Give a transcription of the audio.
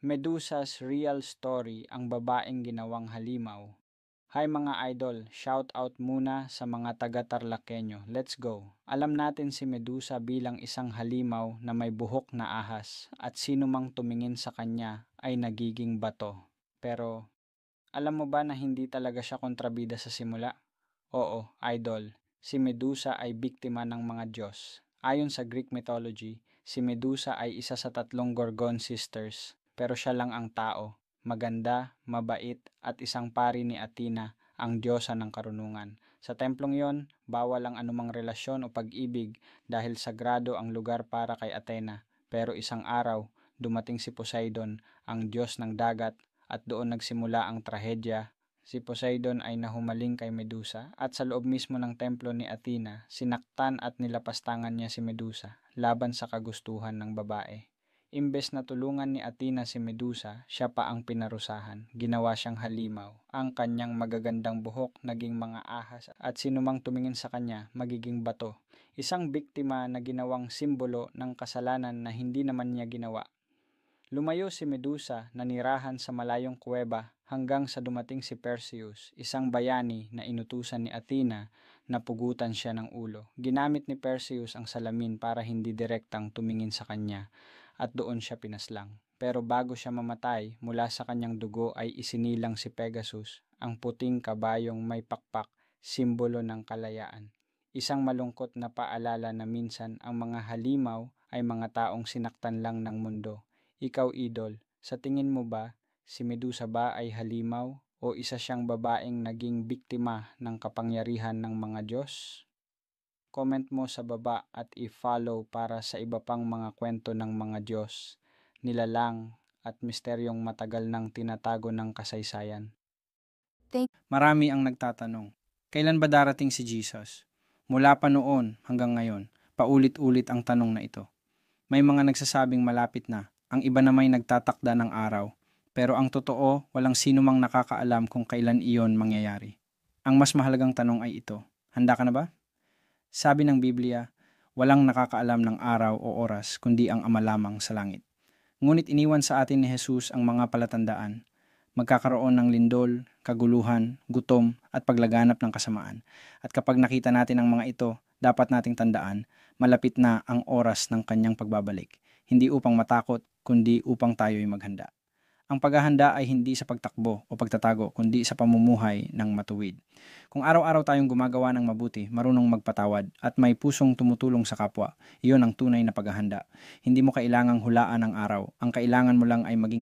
Medusa's Real Story, ang babaeng ginawang halimaw. Hi mga idol, shout out muna sa mga taga-Tarlakenyo. Let's go! Alam natin si Medusa bilang isang halimaw na may buhok na ahas at sino mang tumingin sa kanya ay nagiging bato. Pero alam mo ba na hindi talaga siya kontrabida sa simula? Oo, idol, si Medusa ay biktima ng mga Diyos. Ayon sa Greek mythology, si Medusa ay isa sa 3 Gorgon sisters, pero siya lang ang tao, maganda, mabait, at isang pari ni Athena, ang diyosa ng karunungan. Sa templong yon, bawal ang anumang relasyon o pag-ibig dahil sagrado ang lugar para kay Athena. Pero isang araw, dumating si Poseidon, ang diyos ng dagat, at doon nagsimula ang trahedya. Si Poseidon ay nahumaling kay Medusa at sa loob mismo ng templo ni Athena, sinaktan at nilapastangan niya si Medusa laban sa kagustuhan ng babae. Imbes na tulungan ni Athena si Medusa, siya pa ang pinarusahan. Ginawa siyang halimaw. Ang kanyang magagandang buhok naging mga ahas at sinumang tumingin sa kanya magiging bato. Isang biktima na ginawang simbolo ng kasalanan na hindi naman niya ginawa. Lumayo si Medusa, nanirahan sa malayong kuweba hanggang sa dumating si Perseus, isang bayani na inutusan ni Athena na pugutan siya ng ulo. Ginamit ni Perseus ang salamin para hindi direktang tumingin sa kanya at doon siya pinaslang. Pero bago siya mamatay, mula sa kanyang dugo ay isinilang si Pegasus, ang puting kabayong may pakpak, simbolo ng kalayaan. Isang malungkot na paalala na minsan ang mga halimaw ay mga taong sinaktan lang ng mundo. Ikaw, idol, sa tingin mo ba, si Medusa ba ay halimaw o isa siyang babaeng naging biktima ng kapangyarihan ng mga Diyos? Comment mo sa baba at i-follow para sa iba pang mga kwento ng mga Diyos, nilalang at misteryong matagal nang tinatago ng kasaysayan. Marami ang nagtatanong, kailan ba darating si Jesus? Mula pa noon hanggang ngayon, paulit-ulit ang tanong na ito. May mga nagsasabing malapit na, ang iba na may nagtatakda ng araw. Pero ang totoo, walang sino mang nakakaalam kung kailan iyon mangyayari. Ang mas mahalagang tanong ay ito, handa ka na ba? Sabi ng Biblia, walang nakakaalam ng araw o oras kundi ang Ama lamang sa langit. Ngunit iniwan sa atin ni Jesus ang mga palatandaan. Magkakaroon ng lindol, kaguluhan, gutom at paglaganap ng kasamaan. At kapag nakita natin ang mga ito, dapat nating tandaan, malapit na ang oras ng kanyang pagbabalik. Hindi upang matakot, kundi upang tayo'y maghanda. Ang paghahanda ay hindi sa pagtakbo o pagtatago, kundi sa pamumuhay ng matuwid. Kung araw-araw tayong gumagawa ng mabuti, marunong magpatawad, at may pusong tumutulong sa kapwa, iyon ang tunay na paghahanda. Hindi mo kailangang hulaan ang araw. Ang kailangan mo lang ay maging